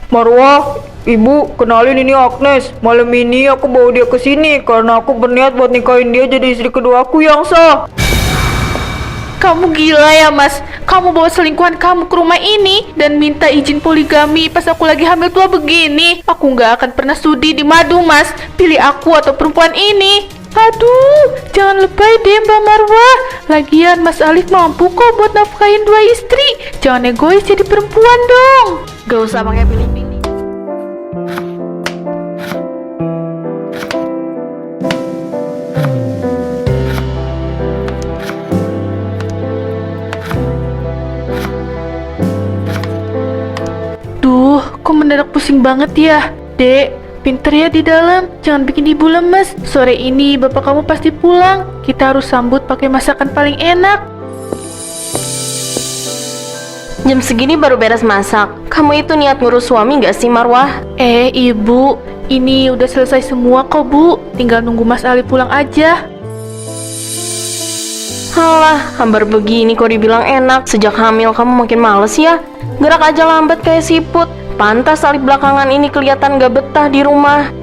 Marwah, Ibu, kenalin ini Agnes. Malam ini aku bawa dia ke sini karena aku berniat buat nikahin dia jadi istri kedua aku yang sah. Kamu gila ya, Mas? Kamu bawa selingkuhan kamu ke rumah ini dan minta izin poligami pas aku lagi hamil tua begini. Aku nggak akan pernah sudi dimadu, Mas. Pilih aku atau perempuan ini. Aduh, jangan lebay deh Mbak Marwah. Lagian Mas Alif mampu kok buat nafkahin 2 istri. Jangan egois jadi perempuan dong. Gak usah pakai pilih-pilih. Duh, kok mendadak pusing banget ya? Dek, pinter ya di dalam, jangan bikin ibu lemes. Sore ini bapak kamu pasti pulang. Kita harus sambut pakai masakan paling enak. Jam segini baru beres masak. Kamu itu niat ngurus suami gak sih, Marwah? Ibu, ini udah selesai semua kok Bu. Tinggal nunggu Mas Ali pulang aja. Halah, hambar begini kok dibilang enak. Sejak hamil kamu makin males ya. Gerak aja lambat kayak siput. Pantas Alif belakangan ini kelihatan gak betah di rumah.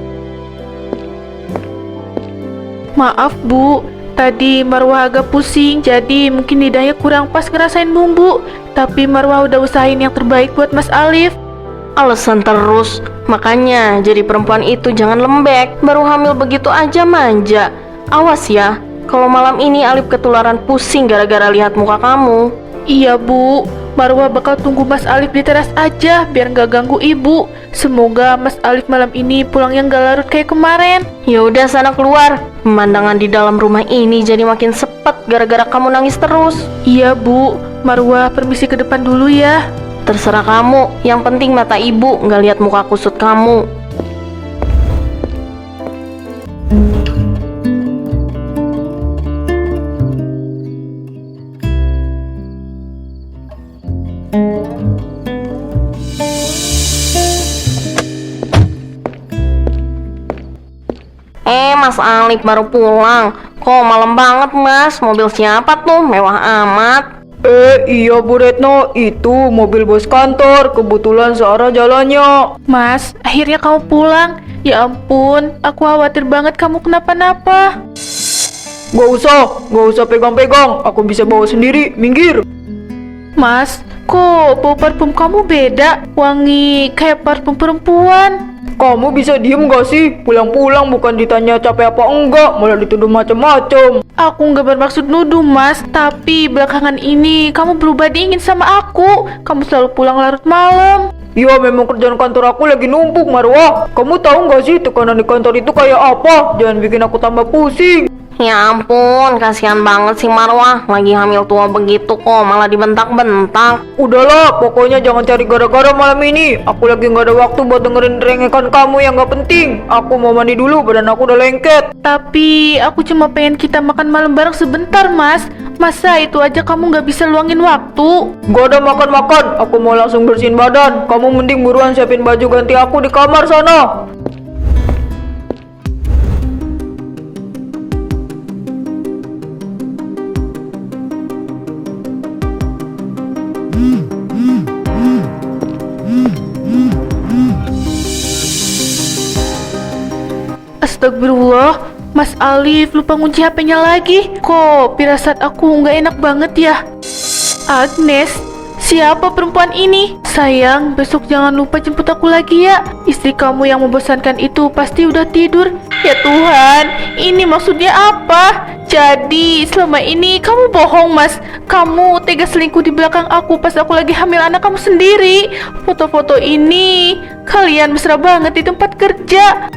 Maaf Bu, tadi Marwah agak pusing, jadi mungkin lidahnya kurang pas ngerasain bumbu. Tapi Marwah udah usahain yang terbaik buat Mas Alif. Alasan terus. Makanya jadi perempuan itu jangan lembek. Baru hamil begitu aja manja. Awas ya, kalau malam ini Alif ketularan pusing gara-gara lihat muka kamu. Iya Bu, Marwah bakal tunggu Mas Alif di teras aja biar nggak ganggu ibu. Semoga Mas Alif malam ini pulangnya nggak larut kayak kemarin. Ya udah sana keluar. Pemandangan di dalam rumah ini jadi makin sepet gara-gara kamu nangis terus. Iya Bu, Marwah permisi ke depan dulu ya. Terserah kamu, yang penting mata ibu nggak lihat muka kusut kamu. Mas Alif baru pulang. Kok malam banget Mas? Mobil siapa tuh? Mewah amat. Iya Bu Retno, itu mobil bos kantor. Kebetulan searah jalannya. Mas, akhirnya kamu pulang. Ya ampun, aku khawatir banget kamu kenapa-napa. Gak usah pegang-pegang. Aku bisa bawa sendiri, minggir. Mas, kok bau parfum kamu beda? Wangi kayak parfum perempuan. Kamu bisa diem gak sih? Pulang-pulang bukan ditanya capek apa enggak, malah dituduh macem-macem. Aku nggak bermaksud nuduh Mas, tapi belakangan ini kamu berubah dingin sama aku. Kamu selalu pulang larut malam. Ya memang kerjaan kantor aku lagi numpuk Marwah. Kamu tahu gak sih tekanan di kantor itu kayak apa? Jangan bikin aku tambah pusing. Ya ampun, kasihan banget sih Marwah. Lagi hamil tua begitu kok malah dibentak-bentak. Udahlah, pokoknya jangan cari gara-gara malam ini. Aku lagi gak ada waktu buat dengerin rengekan kamu yang gak penting. Aku mau mandi dulu, badan aku udah lengket. Tapi aku cuma pengen kita makan malam bareng sebentar Mas. Masa itu aja kamu nggak bisa luangin waktu? Gak ada makan-makan, aku mau langsung bersihin badan. Kamu mending buruan siapin baju ganti aku di kamar sana. Astagfirullah, Mas Alif lupa ngunci HP-nya lagi. Kok firasat aku nggak enak banget ya? Agnes, siapa perempuan ini? Sayang, besok jangan lupa jemput aku lagi ya. Istri kamu yang membosankan itu pasti udah tidur. Ya Tuhan, ini maksudnya apa? Jadi selama ini kamu bohong Mas. Kamu tega selingkuh di belakang aku pas aku lagi hamil anak kamu sendiri. Foto-foto ini kalian mesra banget di tempat kerja.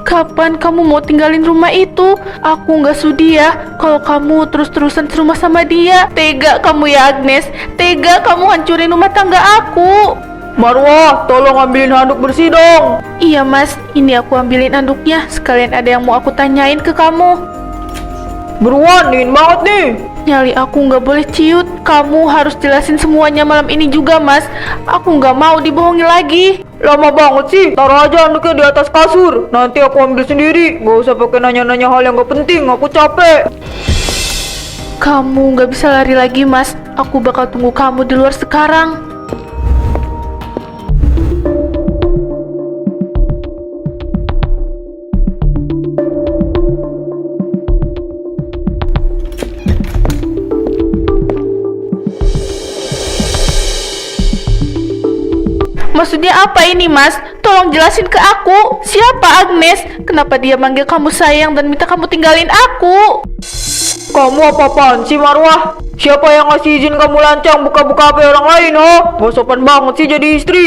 Kapan kamu mau tinggalin rumah itu? Aku nggak sudi ya kalau kamu terus-terusan serumah sama dia. Tega kamu ya Agnes. Tega kamu hancurin rumah tangga aku. Marwah, tolong ambilin handuk bersih dong. Iya Mas, ini aku ambilin handuknya. Sekalian ada yang mau aku tanyain ke kamu. Beruan, dingin banget nih. Nyali aku nggak boleh ciut. Kamu harus jelasin semuanya malam ini juga Mas. Aku nggak mau dibohongi lagi. Lama banget sih, taruh aja handuknya di atas kasur. Nanti aku ambil sendiri. Gak usah pakai nanya-nanya hal yang gak penting, aku capek. Kamu nggak bisa lari lagi Mas. Aku bakal tunggu kamu di luar sekarang. Maksudnya apa ini, Mas? Tolong jelasin ke aku. Siapa Agnes? Kenapa dia manggil kamu sayang dan minta kamu tinggalin aku? Kamu apa-apaan sih Marwah? Siapa yang ngasih izin kamu lancang buka-buka HP orang lain, ho? Gak sopan banget sih jadi istri.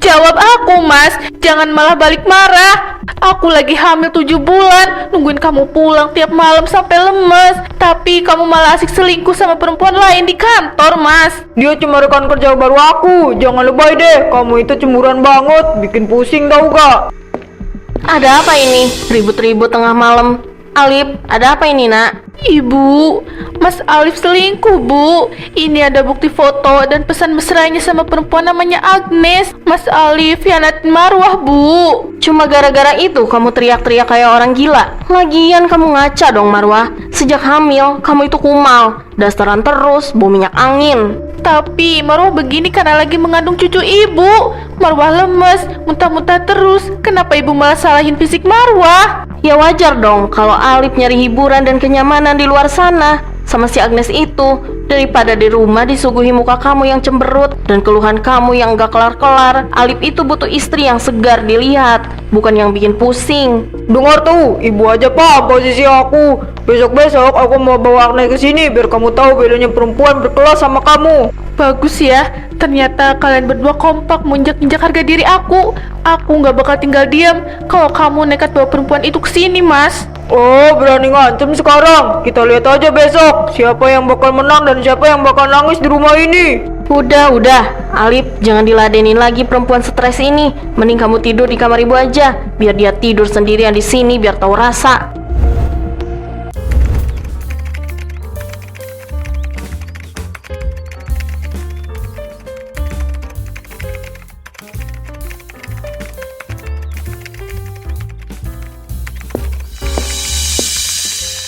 Jawab aku, Mas. Jangan malah balik marah. Aku lagi hamil 7 bulan, nungguin kamu pulang tiap malam sampai lemes. Tapi kamu malah asik selingkuh sama perempuan lain di kantor, Mas. Dia cuma rekan kerja baru aku. Jangan lebay deh, kamu itu cemburuan banget. Bikin pusing tau gak? Ada apa ini? Ribut-ribut tengah malam. Alip, ada apa ini, Nak? Ibu, Mas Alif selingkuh, Bu. Ini ada bukti foto dan pesan mesranya sama perempuan namanya Agnes. Mas Alif hianatin Marwah, Bu. Cuma gara-gara itu kamu teriak-teriak kayak orang gila. Lagian kamu ngaca dong, Marwah. Sejak hamil, kamu itu kumal. Dasteran terus, bau minyak angin. Tapi Marwah begini karena lagi mengandung cucu ibu. Marwah lemes, muntah-muntah terus. Kenapa ibu malah salahin fisik Marwah? Ya wajar dong kalau Alip nyari hiburan dan kenyamanan di luar sana sama si Agnes itu, daripada di rumah disuguhi muka kamu yang cemberut dan keluhan kamu yang gak kelar-kelar. Alip itu butuh istri yang segar dilihat, bukan yang bikin pusing. Dengar tuh, ibu aja paham posisi aku. Besok-besok aku mau bawa Agnes ke sini biar kamu tahu bedanya perempuan berkelas sama kamu. Bagus ya, ternyata kalian berdua kompak menginjak-injak harga diri aku. Aku nggak bakal tinggal diam kalau kamu nekat bawa perempuan itu ke sini, Mas. Oh, berani ngancem sekarang. Kita lihat aja besok siapa yang bakal menang dan siapa yang bakal nangis di rumah ini. Udah, Alip, jangan diladenin lagi perempuan stres ini. Mending kamu tidur di kamar ibu aja, biar dia tidur sendirian di sini biar tahu rasa.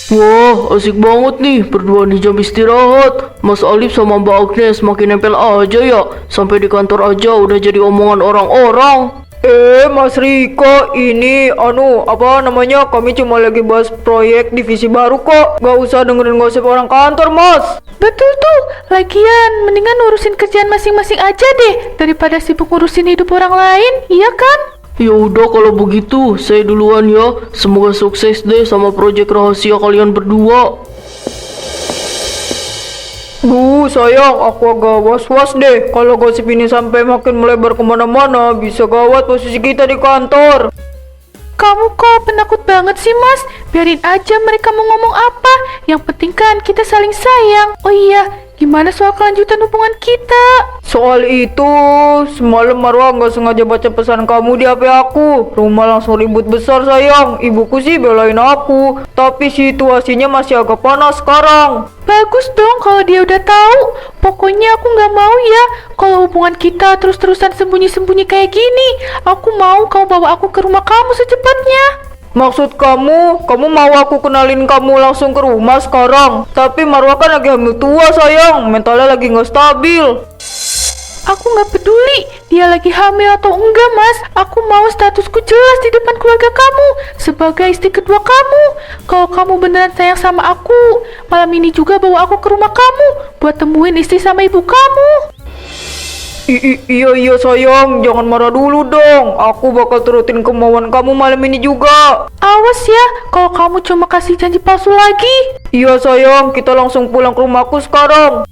Wah, asik banget nih berdua di jam istirahat. Mas Alif sama Mbak Agnes makin nempel aja ya. Sampai di kantor aja udah jadi omongan orang-orang. Mas Riko, ini apa namanya? Kami cuma lagi bahas proyek divisi baru kok. Gak usah dengerin gosip orang kantor, Mas. Betul tuh, lagian mendingan urusin kerjaan masing-masing aja deh daripada sibuk ngurusin hidup orang lain, iya kan? Ya udah kalau begitu, saya duluan ya. Semoga sukses deh sama proyek rahasia kalian berdua. Duh, sayang, aku agak was-was deh. Kalau gosip ini sampai makin melebar kemana-mana, bisa gawat posisi kita di kantor. Kamu kok penakut banget sih, Mas? Biarin aja mereka mau ngomong apa. Yang penting kan kita saling sayang. Oh iya, gimana soal kelanjutan hubungan kita? Soal itu, semalam Marwah nggak sengaja baca pesan kamu di HP aku. Rumah langsung ribut besar, sayang. Ibuku sih belain aku, tapi situasinya masih agak panas sekarang. Bagus dong kalau dia udah tahu. Pokoknya aku nggak mau ya kalau hubungan kita terus-terusan sembunyi-sembunyi kayak gini. Aku mau kau bawa aku ke rumah kamu secepatnya. Maksud kamu mau aku kenalin kamu langsung ke rumah sekarang? Tapi Marwah kan lagi hamil tua, sayang. Mentalnya lagi nggak stabil. Aku nggak peduli dia lagi hamil atau enggak, Mas. Aku mau statusku jelas di depan keluarga kamu sebagai istri kedua kamu. Kalau kamu beneran sayang sama aku, malam ini juga bawa aku ke rumah kamu buat temuin istri sama ibu kamu. Iya sayang, jangan marah dulu dong. Aku bakal turutin kemauan kamu malam ini juga. Awas ya, kalau kamu cuma kasih janji palsu lagi. Iya sayang, kita langsung pulang ke rumahku sekarang.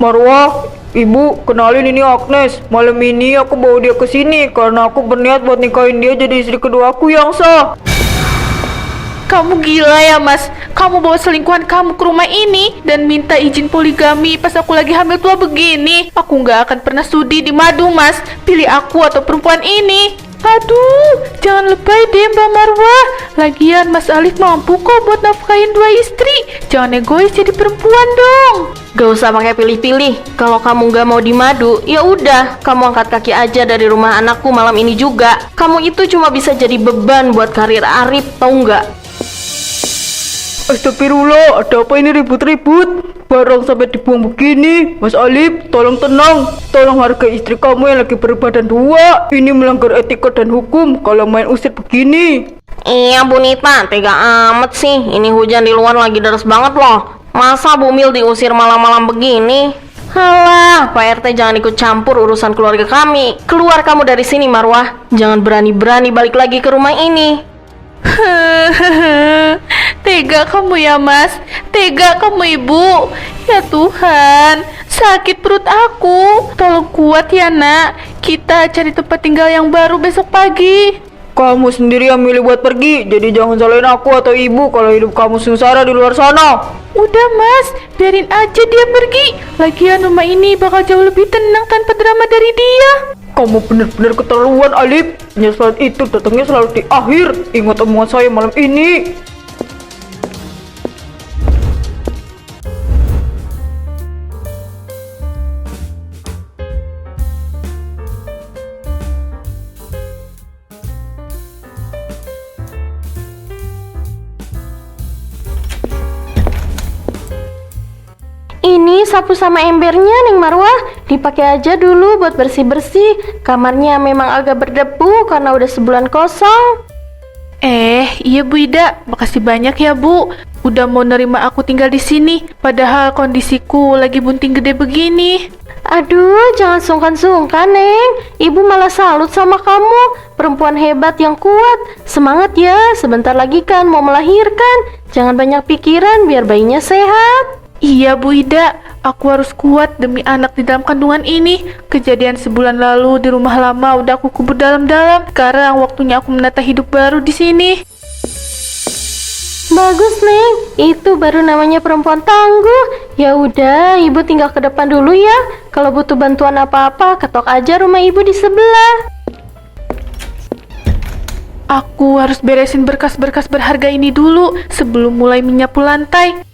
Marwah, Ibu, kenalin ini Agnes. Malam ini aku bawa dia ke sini karena aku berniat buat nikahin dia jadi istri kedua aku yang sah. Kamu gila ya, Mas? Kamu bawa selingkuhan kamu ke rumah ini dan minta izin poligami pas aku lagi hamil tua begini. Aku nggak akan pernah sudi di madu, Mas. Pilih aku atau perempuan ini. Aduh, jangan lebay deh Mbak Marwah. Lagian Mas Alif mampu kok buat nafkahin 2 istri. Jangan egois jadi perempuan dong. Gak usah pakai pilih-pilih. Kalau kamu gak mau dimadu, ya udah, kamu angkat kaki aja dari rumah anakku malam ini juga. Kamu itu cuma bisa jadi beban buat karir Arif, tau nggak? Astagfirullah, ada apa ini ribut-ribut? Barang sampai dibuang begini. Mas Alif, tolong tenang. Tolong hargai istri kamu yang lagi berbadan dua. Ini melanggar etika dan hukum kalau main usir begini. Iya Bu Nita, tega amat sih. Ini hujan di luar lagi deras banget loh. Masa Bu Mil diusir malam-malam begini? Halah, Pak RT jangan ikut campur urusan keluarga kami. Keluar kamu dari sini Marwah. Jangan berani-berani balik lagi ke rumah ini. Tega kamu ya Mas, tega kamu Ibu. Ya Tuhan, sakit perut aku. Tolong kuat ya nak. Kita cari tempat tinggal yang baru besok pagi. Kamu sendiri yang milih buat pergi, jadi jangan salahin aku atau ibu kalau hidup kamu sengsara di luar sana. Udah Mas, biarin aja dia pergi. Lagian rumah ini bakal jauh lebih tenang tanpa drama dari dia. Kamu benar-benar keterlaluan, Alif. Penyesalan itu datangnya selalu di akhir. Ingat omongan saya malam ini. Ini sapu sama embernya Neng Marwah. Dipakai aja dulu buat bersih-bersih. Kamarnya memang agak berdebu karena udah sebulan kosong. Iya Bu Ida, makasih banyak ya Bu. Udah mau nerima aku tinggal di sini. Padahal kondisiku lagi bunting gede begini. Aduh, jangan sungkan-sungkan, Neng. Ibu malah salut sama kamu. Perempuan hebat yang kuat. Semangat ya, sebentar lagi kan mau melahirkan. Jangan banyak pikiran biar bayinya sehat. Iya Bu Ida, aku harus kuat demi anak di dalam kandungan ini. Kejadian sebulan lalu di rumah lama udah aku kubur dalam-dalam. Sekarang waktunya aku menata hidup baru di sini. Bagus, Neng. Itu baru namanya perempuan tangguh. Ya udah, Ibu tinggal ke depan dulu ya. Kalau butuh bantuan apa-apa, ketok aja rumah Ibu di sebelah. Aku harus beresin berkas-berkas berharga ini dulu sebelum mulai menyapu lantai.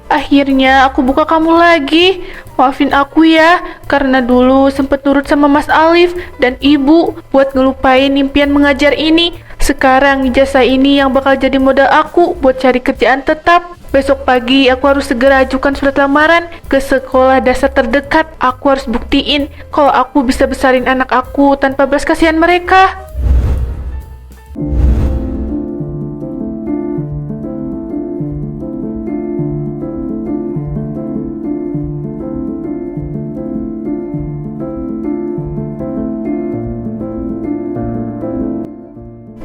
Akhirnya aku buka kamu lagi. Maafin aku ya, karena dulu sempet nurut sama Mas Alif dan Ibu buat ngelupain impian mengajar ini. Sekarang ijazah ini yang bakal jadi modal aku buat cari kerjaan tetap. Besok pagi aku harus segera ajukan surat lamaran ke sekolah dasar terdekat. Aku harus buktiin kalau aku bisa besarin anak aku tanpa belas kasihan mereka.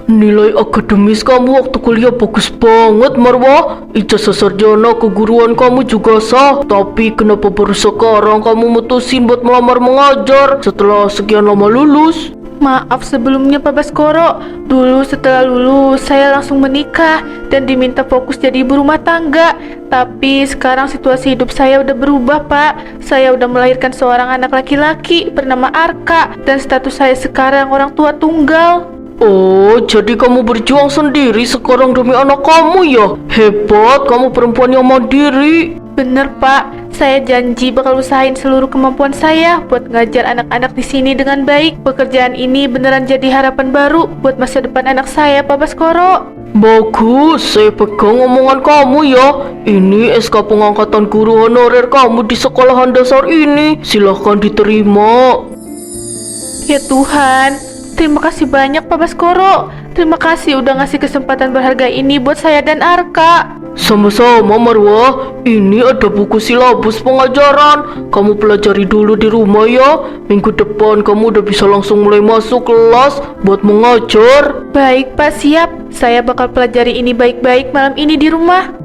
Nilai akademis kamu waktu kuliah bagus banget, Marwah. Ijazah sarjana keguruan kamu juga sah. Tapi kenapa baru sekarang kamu mutusin buat melamar mengajar setelah sekian lama lulus? Maaf sebelumnya Pak Baskoro. Dulu setelah lulus saya langsung menikah dan diminta fokus jadi ibu rumah tangga. Tapi sekarang situasi hidup saya udah berubah Pak. Saya udah melahirkan seorang anak laki-laki bernama Arka. Dan status saya sekarang orang tua tunggal. Oh, jadi kamu berjuang sendiri sekarang demi anak kamu ya? Hebat, kamu perempuan yang mandiri. Bener Pak, saya janji bakal usahain seluruh kemampuan saya buat ngajar anak-anak di sini dengan baik. Pekerjaan ini beneran jadi harapan baru buat masa depan anak saya Pak Baskoro. Bagus, saya pegang omongan kamu ya. Ini SK pengangkatan guru honorer kamu di sekolahan dasar ini. Silahkan diterima. Ya Tuhan, terima kasih banyak Pak Baskoro. Terima kasih udah ngasih kesempatan berharga ini buat saya dan Arka. Sama-sama Marwah, ini ada buku silabus pengajaran. Kamu pelajari dulu di rumah ya. Minggu depan kamu udah bisa langsung mulai masuk kelas buat mengajar. Baik Pak, siap. Saya bakal pelajari ini baik-baik malam ini di rumah.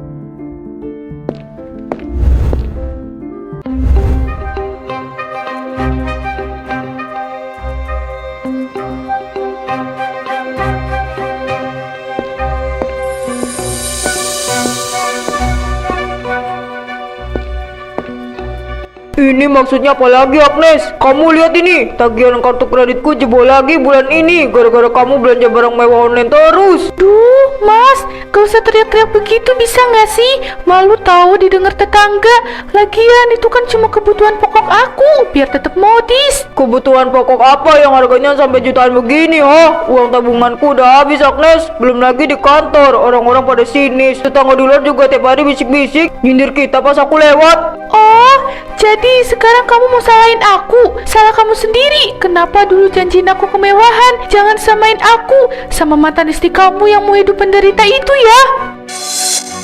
Ini maksudnya apa lagi, Agnes? Kamu lihat ini, tagihan kartu kreditku jebol lagi bulan ini gara-gara kamu belanja barang mewah online terus. Duh, Mas, gak usah teriak-teriak begitu bisa nggak sih? Malu tahu didengar tetangga. Lagian itu kan cuma kebutuhan pokok aku, biar tetap modis. Kebutuhan pokok apa yang harganya sampai jutaan begini, Uang tabunganku udah habis, Agnes. Belum lagi di kantor, orang-orang pada sinis. Tetangga di luar juga tiap hari bisik-bisik, nyindir kita pas aku lewat. Oh, jadi sekarang kamu mau salahin aku? Salah kamu sendiri. Kenapa dulu janjiin aku kemewahan? Jangan samain aku sama mantan istri kamu yang mau hidup penderita itu ya.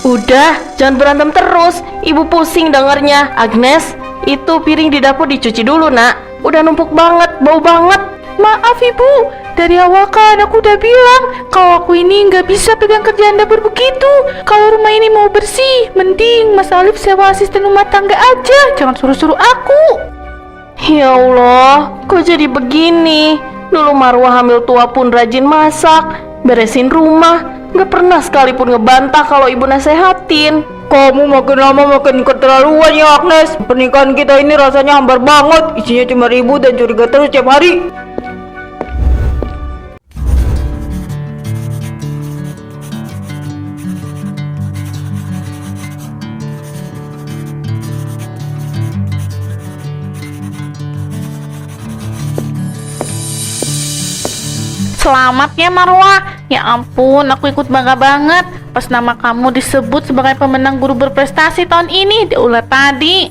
Udah, jangan berantem terus. Ibu pusing dengernya. Agnes, itu piring di dapur dicuci dulu, Nak. Udah numpuk banget, bau banget. Maaf ibu, dari awal kan aku udah bilang kalau aku ini nggak bisa pegang kerjaan dapur begitu. Kalau rumah ini mau bersih, mending Mas Alif sewa asisten rumah tangga aja. Jangan suruh-suruh aku. Ya Allah, kok jadi begini? Dulu Marwah hamil tua pun rajin masak, beresin rumah. Gak pernah sekalipun ngebantah kalau ibu nasehatin. Kamu makin lama makin keterlaluan ya, Agnes. Pernikahan kita ini rasanya hambar banget. Isinya cuma ribut dan curiga terus tiap hari. Selamat ya Marwah. Ya ampun, aku ikut bangga banget pas nama kamu disebut sebagai pemenang guru berprestasi tahun ini di ulat tadi.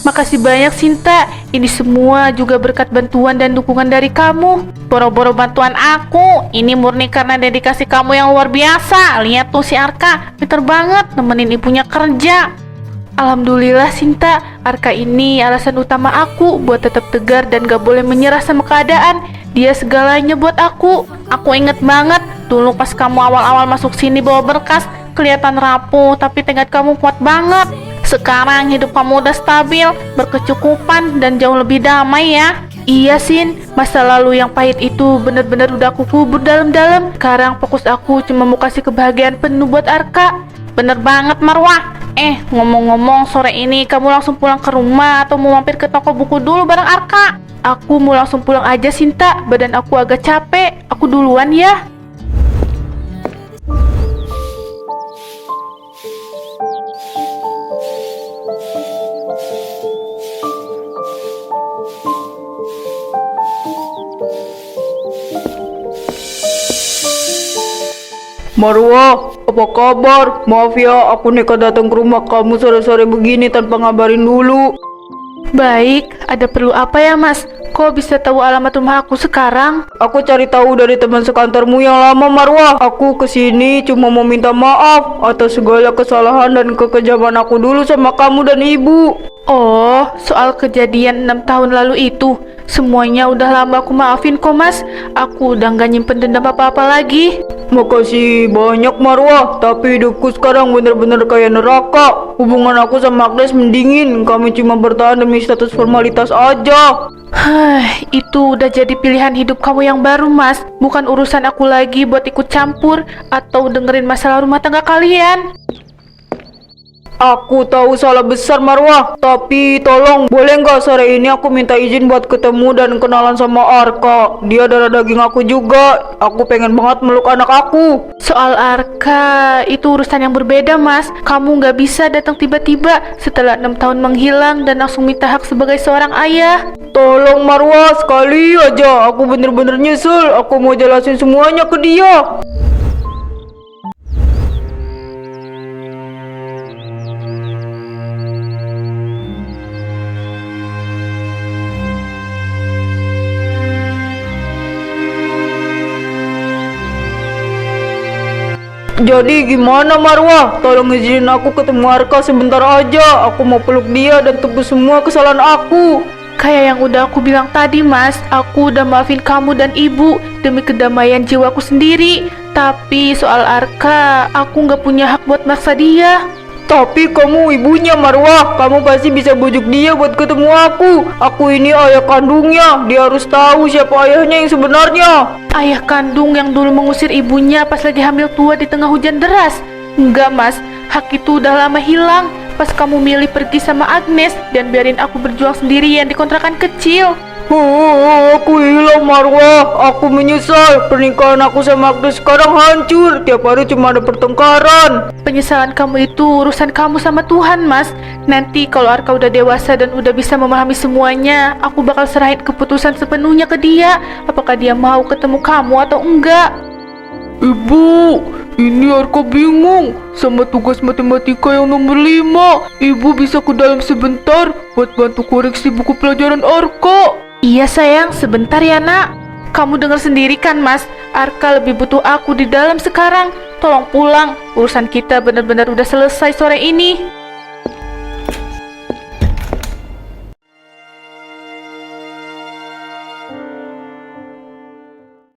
Makasih banyak Sinta. Ini semua juga berkat bantuan dan dukungan dari kamu. Boro-boro bantuan aku. Ini murni karena dedikasi kamu yang luar biasa. Lihat tuh si Arka, pinter banget nemenin ibunya kerja. Alhamdulillah Sinta, Arka ini alasan utama aku buat tetap tegar dan gak boleh menyerah sama keadaan. Dia segalanya buat aku. Aku inget banget dulu pas kamu awal-awal masuk sini bawa berkas, kelihatan rapuh tapi tekad kamu kuat banget. Sekarang hidup kamu udah stabil, berkecukupan dan jauh lebih damai ya. Iya Sin, masa lalu yang pahit itu bener-bener udah aku kubur dalam-dalam. Sekarang fokus aku cuma mau kasih kebahagiaan penuh buat Arka. Bener banget Marwah. Ngomong-ngomong, sore ini kamu langsung pulang ke rumah atau mau mampir ke toko buku dulu bareng Arka? Aku mau langsung pulang aja Sinta, badan aku agak capek. Aku duluan ya. Marwah, apa kabar? Maaf ya, aku nekat datang ke rumah kamu sore-sore begini tanpa ngabarin dulu. Baik, ada perlu apa ya Mas? Kok bisa tahu alamat rumah aku sekarang? Aku cari tahu dari teman sekantormu yang lama, Marwah. Aku kesini cuma mau minta maaf atas segala kesalahan dan kekejaman aku dulu sama kamu dan ibu. Oh, soal kejadian 6 tahun lalu itu. Semuanya udah lama aku maafin kok Mas. Aku udah gak nyimpen dendam apa-apa lagi. Makasih banyak Marwah, tapi hidupku sekarang bener-bener kayak neraka. Hubungan aku sama Agnes mendingin, kami cuma bertahan demi status formalitas aja. Itu udah jadi pilihan hidup kamu yang baru Mas. Bukan urusan aku lagi buat ikut campur atau dengerin masalah rumah tangga kalian. Aku tahu salah besar Marwah, tapi tolong boleh nggak sore ini aku minta izin buat ketemu dan kenalan sama Arka. Dia darah daging aku juga. Aku pengen banget meluk anak aku. Soal Arka, itu urusan yang berbeda Mas. Kamu nggak bisa datang tiba-tiba setelah 6 tahun menghilang dan langsung minta hak sebagai seorang ayah. Tolong Marwah, sekali aja. Aku bener-bener nyesel. Aku mau jelasin semuanya ke dia. Jadi gimana Marwah? Tolong izinin aku ketemu Arka sebentar aja. Aku mau peluk dia dan tebus semua kesalahan aku. Kayak yang udah aku bilang tadi Mas, aku udah maafin kamu dan ibu demi kedamaian jiwaku sendiri. Tapi soal Arka, aku nggak punya hak buat maksa dia. Tapi kamu ibunya Marwah, kamu pasti bisa bujuk dia buat ketemu aku. Aku ini ayah kandungnya, dia harus tahu siapa ayahnya yang sebenarnya. Ayah kandung yang dulu mengusir ibunya pas lagi hamil tua di tengah hujan deras. Enggak Mas, hak itu udah lama hilang. pas kamu milih pergi sama Agnes dan biarin aku berjuang sendirian di kontrakan kecil. Aku hilang Marwah, aku menyesal. Pernikahan aku sama Agnes sekarang hancur. Tiap hari cuma ada pertengkaran. Penyesalan kamu itu urusan kamu sama Tuhan, Mas. Nanti kalau Arka udah dewasa dan udah bisa memahami semuanya, aku bakal serahin keputusan sepenuhnya ke dia. Apakah dia mau ketemu kamu atau enggak? Ibu, ini Arka bingung sama tugas matematika yang nomor 5. Ibu bisa ke dalam sebentar buat bantu koreksi buku pelajaran Arka. Iya sayang, sebentar ya nak. Kamu dengar sendiri kan Mas, Arka lebih butuh aku di dalam sekarang. Tolong pulang, urusan kita benar-benar udah selesai sore ini.